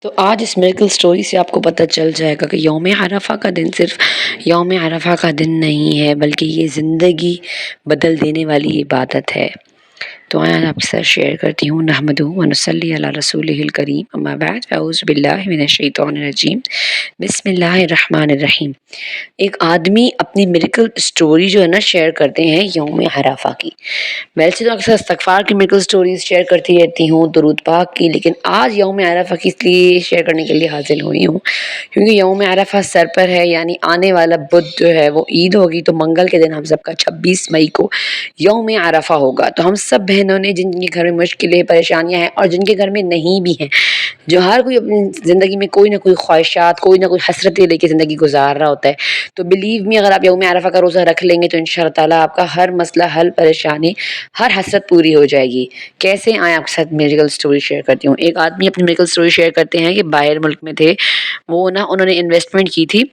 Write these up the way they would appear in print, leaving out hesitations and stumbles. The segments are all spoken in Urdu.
تو آج اس میریکل سٹوری سے آپ کو پتہ چل جائے گا کہ یوم عرفہ کا دن صرف یوم عرفہ کا دن نہیں ہے، بلکہ یہ زندگی بدل دینے والی عبادت ہے۔ تو آج آپ کے ساتھ شیئر کرتی ہوں نحمدہ و نصلی علی رسولہ الکریم، اما بعد فاعوذ باللہ من الشیطان الرجیم، بسم اللہ الرحمن الرحیم۔ ایک آدمی اپنی میریکل سٹوری جو ہے نا شیئر کرتے ہیں یوم عرفہ کی۔ ویسے تو اکثر استغفار کی میریکل سٹوریز شیئر کرتی رہتی ہوں، درود پاک کی، لیکن آج یوم عرفہ کی اس لیے شیئر کرنے کے لیے حاضر ہوئی ہوں کیونکہ یوم عرفہ سر پر ہے، یعنی آنے والا بدھ جو ہے وہ عید ہوگی، تو منگل کے دن ہم سب کا 26 مئی کو یوم عرفہ ہوگا۔ تو ہم سب بہنوں نے جن کے گھر میں مشکلیں پریشانیاں ہیں اور جن کے گھر میں نہیں بھی ہیں، جو ہر کوئی اپنی زندگی میں کوئی نہ کوئی خواہشات، کوئی نہ کوئی حسرتیں لے کے زندگی گزار رہا ہوتا ہے، تو بلیو می اگر آپ یوم عرفہ کا روزہ رکھ لیں گے تو انشاءاللہ تعالیٰ آپ کا ہر مسئلہ حل، پریشانی، ہر حسرت پوری ہو جائے گی۔ کیسے آئیں آپ کے ساتھ میریکل سٹوری شیئر کرتی ہوں۔ ایک آدمی اپنی میریکل سٹوری شیئر کرتے ہیں کہ باہر ملک میں تھے وہ نا، انہوں نے انویسٹمنٹ کی تھی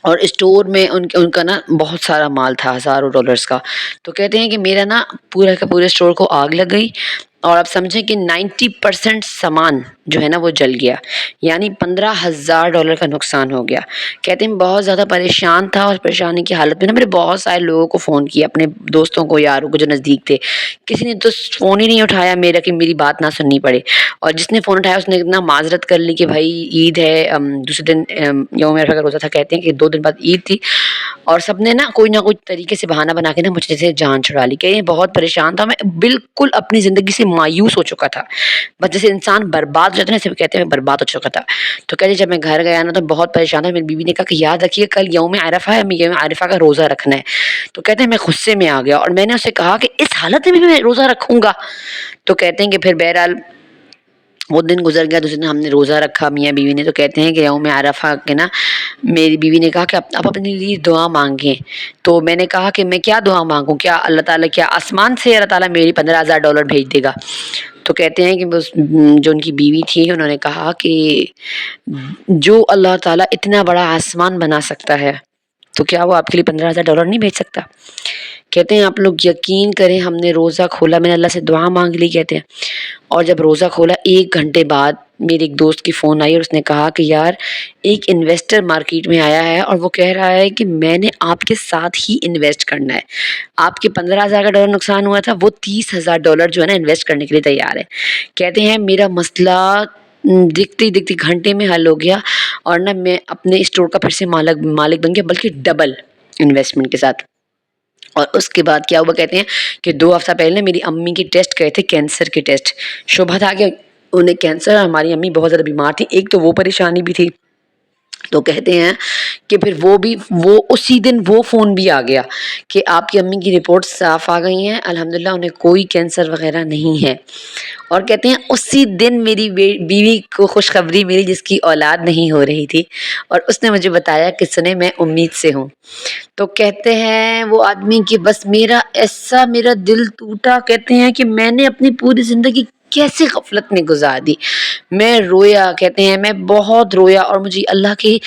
اور اسٹور میں ان کا نا بہت سارا مال تھا، ہزاروں ڈالرز کا۔ تو کہتے ہیں کہ میرا نا پورا کا پورے اسٹور کو آگ لگ گئی اور آپ سمجھیں کہ 90% سامان جو ہے نا وہ جل گیا، یعنی $15,000 کا نقصان ہو گیا۔ کہتے ہیں بہت زیادہ پریشان تھا اور پریشانی کی حالت میں نا میرے بہت سارے لوگوں کو فون کیا، اپنے دوستوں کو، یاروں کو جو نزدیک تھے، کسی نے تو فون ہی نہیں اٹھایا میرا کہ میری بات نہ سننی پڑے، اور جس نے فون اٹھایا اس نے اتنا معذرت کر لی کہ بھائی عید ہے، دوسرے دن یوم عرفہ کا روزہ تھا، کہتے ہیں کہ 2 دن بعد عید تھی، اور سب نے نا کوئی نہ کوئی طریقے سے بہانہ بنا کے نا مجھ سے جان چھڑا لی۔ کہ بہت پریشان تھا میں، بالکل اپنی زندگی سے مایوس ہو چکا تھا، بس جیسے انسان برباد ہو جاتا ہے نا، سب کہتے ہیں میں برباد ہو چکا تھا۔ تو کہتے جب میں گھر گیا نا تو بہت پریشان تھا، میری بیوی نے کہا کہ یاد رکھیے کل یوم عرفہ ہے، ہمیں یوم عرفہ کا روزہ رکھنا ہے۔ تو کہتے ہیں میں غصے میں آ گیا اور میں نے اسے کہا کہ اس حالت میں بھی میں روزہ رکھوں گا؟ تو کہتے ہیں کہ پھر بہرحال وہ دن گزر گیا، دوسرے دن ہم نے روزہ رکھا میاں بیوی نے۔ تو کہتے ہیں کہ یوم عرفہ کے نا میری بیوی نے کہا کہ آپ اپنے لیے دعا مانگیں۔ تو میں نے کہا کہ میں کیا دعا مانگوں، کیا اللہ تعالیٰ، کیا آسمان سے اللہ تعالیٰ میری $15,000 بھیج دے گا؟ تو کہتے ہیں کہ جو ان کی بیوی تھی انہوں نے کہا کہ جو اللہ تعالیٰ اتنا بڑا آسمان بنا سکتا ہے تو کیا وہ آپ کے لیے $15,000 نہیں بھیج سکتا؟ کہتے ہیں آپ لوگ یقین کریں، ہم نے روزہ کھولا، میں نے اللہ سے دعا مانگ لی کہتے ہیں، اور جب روزہ کھولا 1 گھنٹے بعد میرے ایک دوست کی فون آئی اور اس نے کہا کہ یار ایک انویسٹر مارکیٹ میں آیا ہے اور وہ کہہ رہا ہے کہ میں نے آپ کے ساتھ ہی انویسٹ کرنا ہے، آپ کے $15,000 نقصان ہوا تھا، وہ $30,000 جو ہے نا انویسٹ کرنے کے لیے تیار ہے۔ کہتے ہیں میرا مسئلہ دیکھتے دیکھتے گھنٹے میں حل ہو گیا اور نہ میں اپنے اسٹور کا پھر سے مالک بن گیا، بلکہ ڈبل انویسٹمنٹ کے ساتھ۔ اور اس کے بعد کیا ہوا، کہتے ہیں کہ 2 ہفتہ پہلے میری امی کے ٹیسٹ گئے تھے، کینسر کے ٹیسٹ، شبہ تھا کہ انہیں کینسر، ہماری امی بہت زیادہ بیمار تھی، ایک تو وہ پریشانی بھی تھی۔ تو کہتے ہیں کہ پھر وہ اسی دن وہ فون بھی آ گیا کہ آپ کی امی کی رپورٹ صاف آ گئی ہیں، الحمدللہ انہیں کوئی کینسر وغیرہ نہیں ہے۔ اور کہتے ہیں اسی دن میری بیوی کو خوشخبری ملی جس کی اولاد نہیں ہو رہی تھی، اور اس نے مجھے بتایا کہ سنے میں امید سے ہوں۔ تو کہتے ہیں وہ آدمی کہ بس میرا دل ٹوٹا، کہتے ہیں کہ میں نے اپنی پوری زندگی کیسے غفلت میں گزار دی، میں رویا، کہتے ہیں میں بہت رویا، اور مجھے اللہ کی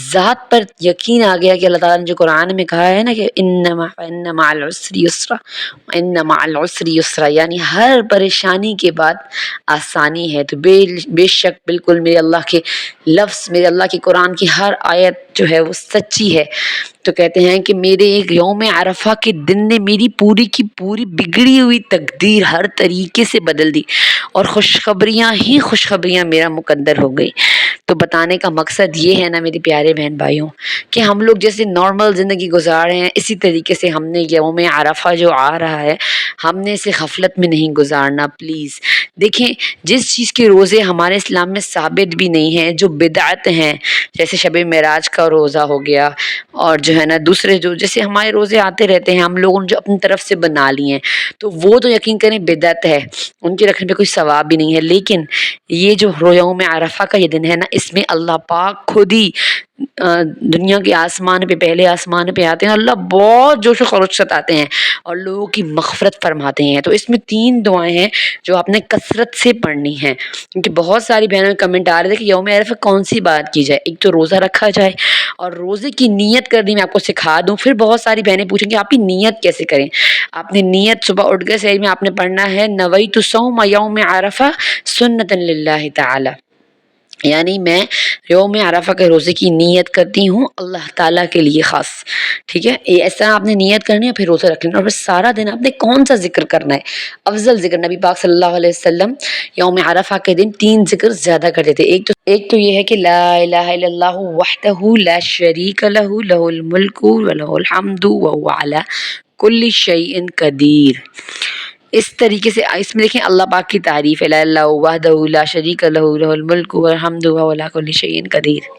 ذات پر یقین آ گیا کہ اللہ تعالیٰ نے جو قرآن میں کہا ہے نا کہ ان مع العسر یسرا، ان مع العسر یسرا، یعنی ہر پریشانی کے بعد آسانی ہے۔ تو بے شک بالکل میرے اللہ کے لفظ، میرے اللہ کی قرآن کی ہر آیت جو ہے وہ سچی ہے۔ تو کہتے ہیں کہ میرے ایک یوم عرفہ کے دن نے میری پوری کی پوری بگڑی ہوئی تقدیر ہر طریقے سے بدل دی، اور خوشخبریاں ہی خوشخبریاں میرا مقدر ہو گئی۔ تو بتانے کا مقصد یہ ہے نا میرے پیارے بہن بھائیوں، کہ ہم لوگ جیسے نارمل زندگی گزار رہے ہیں، اسی طریقے سے ہم نے یوم عرفہ جو آ رہا ہے ہم نے اسے غفلت میں نہیں گزارنا۔ پلیز دیکھیں، جس چیز کے روزے ہمارے اسلام میں ثابت بھی نہیں ہیں، جو بدعت ہیں، جیسے شب معراج کا روزہ ہو گیا، اور جو ہے نا دوسرے جو جیسے ہمارے روزے آتے رہتے ہیں ہم لوگوں نے جو اپنی طرف سے بنا لیے ہیں، تو وہ تو یقین کریں بدعت ہے، ان کے رکھنے پہ کوئی ثواب بھی نہیں ہے۔ لیکن یہ جو یوم عرفہ کا یہ دن ہے نا، اس میں اللہ پاک خود ہی دنیا کے آسمان پہ، پہلے آسمان پہ آتے ہیں، اللہ بہت جوش و خروش ستاتے ہیں اور لوگوں کی مغفرت فرماتے ہیں۔ تو اس میں 3 دعائیں ہیں جو آپ نے کثرت سے پڑھنی ہیں، کیونکہ بہت ساری بہنوں کے کمنٹ آ رہے تھے کہ یوم عرفہ کون سی بات کی جائے۔ ایک تو روزہ رکھا جائے، اور روزے کی نیت کرنی میں آپ کو سکھا دوں۔ پھر بہت ساری بہنیں پوچھیں کہ آپ کی نیت کیسے کریں؟ آپ نے نیت صبح اٹھ کے سحر میں آپ نے پڑھنا ہے نویت صوم یوم عرفہ سنۃ للہ تعالی، یعنی میں یوم عرفہ کے روزے کی نیت کرتی ہوں اللہ تعالیٰ کے لیے خاص، ٹھیک ہے؟ یہ اس طرح آپ نے نیت کرنی ہے، پھر روزہ رکھ لینا، اور پھر سارا دن آپ نے کون سا ذکر کرنا ہے؟ افضل ذکر، نبی پاک صلی اللہ علیہ وسلم یوم عرفہ کے دن 3 ذکر زیادہ کرتے تھے۔ ایک تو یہ ہے کہ لا الہ الا اللہ وحدہ لا شریک لہ لہ الملک ولہ الحمد وہو علی کل شیء قدیر۔ اس طریقے سے اس میں دیکھیں اللہ پاک کی تعریف ہے، لا الہ وحدہ لا شریک لہ لہ الملک والحمد وہو علی کل شیء قدیر۔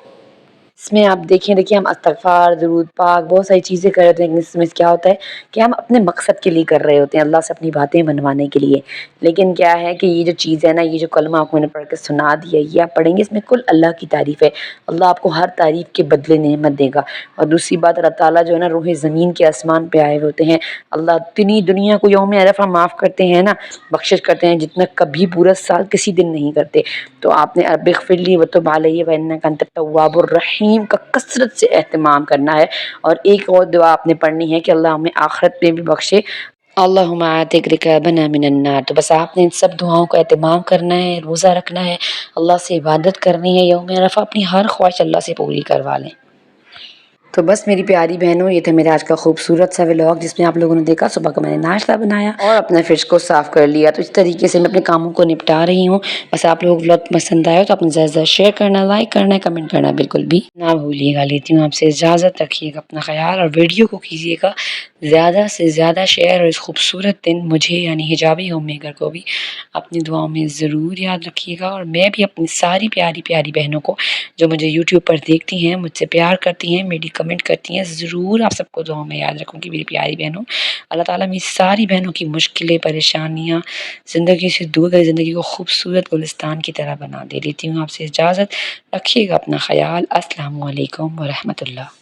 اس میں آپ دیکھیں ہم استغفار، درود پاک، بہت ساری چیزیں کر رہے ہیں، اس میں کیا ہوتا ہے کہ ہم اپنے مقصد کے لیے کر رہے ہوتے ہیں، اللہ سے اپنی باتیں منوانے کے لیے، لیکن کیا ہے کہ یہ جو چیز ہے نا، یہ جو کلمہ آپ کو میں نے پڑھ کے سنا دیا، یہ آپ پڑھیں گے، اس میں کل اللہ کی تعریف ہے، اللہ آپ کو ہر تعریف کے بدلے نعمت دے گا۔ اور دوسری بات، اللہ تعالیٰ جو ہے نا روح زمین کے آسمان پہ آئے ہوتے ہیں، اللہ اتنی دنیا کو یوم عرفہ معاف کرتے ہیں نا، بخشش کرتے ہیں جتنا کبھی پورا سال کسی دن نہیں کرتے۔ تو آپ نے رب اغفر لی وتب علیہ وانک انت التواب الرحیم کا کثرت سے اہتمام کرنا ہے۔ اور ایک اور دعا آپ نے پڑھنی ہے کہ اللہ ہمیں آخرت میں بھی بخشے، اللہم اعتق رقابنا من النار۔ تو بس آپ نے ان سب دعاؤں کا اہتمام کرنا ہے، روزہ رکھنا ہے، اللہ سے عبادت کرنی ہے، یوم عرفہ اپنی ہر خواہش اللہ سے پوری کروا لیں۔ تو بس میری پیاری بہنوں، یہ تھا میرا آج کا خوبصورت سا ولاگ، جس میں آپ لوگوں نے دیکھا صبح کا میں نے ناشتہ بنایا اور اپنا فرج کو صاف کر لیا۔ تو اس طریقے سے میں اپنے کاموں کو نپٹا رہی ہوں۔ بس آپ لوگوں کو ولاگ پسند آئے تو اپنے زیادہ زیادہ شیئر کرنا، لائک کرنا، کمنٹ کرنا بالکل بھی نہ بھولیے گا۔ لیتی ہوں آپ سے اجازت، رکھیے گا اپنا خیال، اور ویڈیو کو کیجیے گا زیادہ سے زیادہ شیئر، اور اس خوبصورت دن مجھے یعنی حجابی ہوم میکر کو بھی اپنی دعاؤں میں ضرور یاد رکھیے گا۔ اور میں بھی اپنی ساری پیاری پیاری بہنوں کو جو مجھے یوٹیوب پر دیکھتی ہیں، مجھ سے پیار کرتی ہیں، میری کمنٹ کرتی ہیں، ضرور آپ سب کو دعاؤں میں یاد رکھوں گی میری پیاری بہنوں۔ اللہ تعالیٰ میری ساری بہنوں کی مشکلیں، پریشانیاں زندگی سے دور کر، زندگی کو خوبصورت گلستان کی طرح بنا دے۔ لیتی ہوں آپ سے اجازت، رکھیے گا اپنا خیال۔ السلام علیکم ورحمۃ اللہ۔